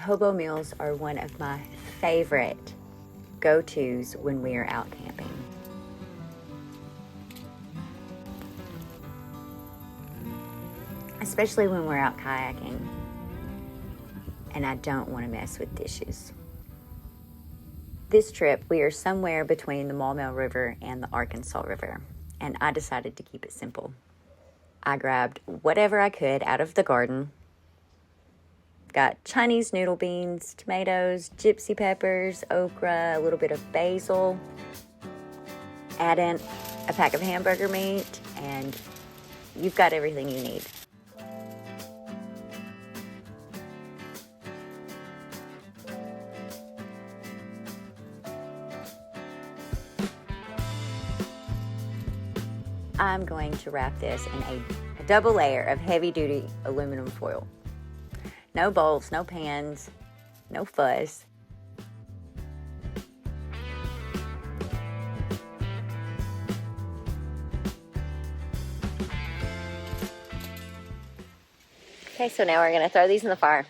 Hobo meals are one of my favorite go-tos when we are out camping. Especially when we're out kayaking and I don't want to mess with dishes. This trip, we are somewhere between the Maumelle River and the Arkansas River, and I decided to keep it simple. I grabbed whatever I could out of the garden. Got Chinese noodle beans, tomatoes, gypsy peppers, okra, a little bit of basil. Add in a pack of hamburger meat, and you've got everything you need. I'm going to wrap this in a double layer of heavy-duty aluminum foil. No bowls, no pans, no fuss. Okay, so now we're going to throw these in the fire.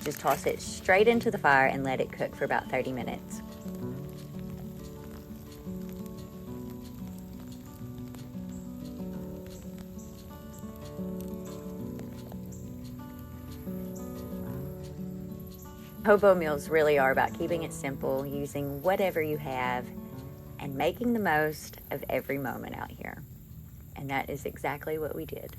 Just toss it straight into the fire and let it cook for about 30 minutes. Hobo meals really are about keeping it simple, using whatever you have, and making the most of every moment out here. And that is exactly what we did.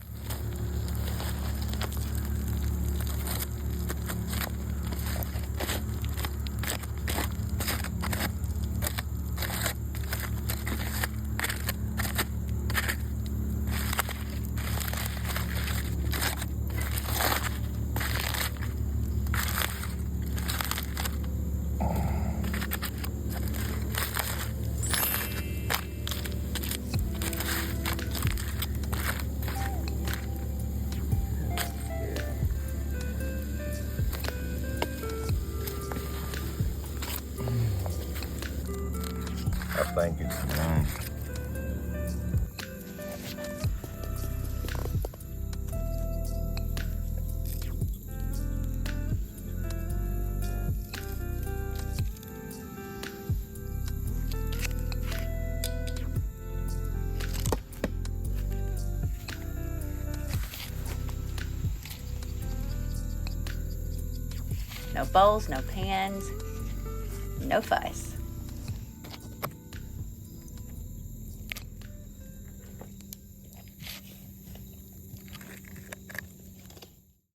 Thank you. No bowls, no pans, no fuss.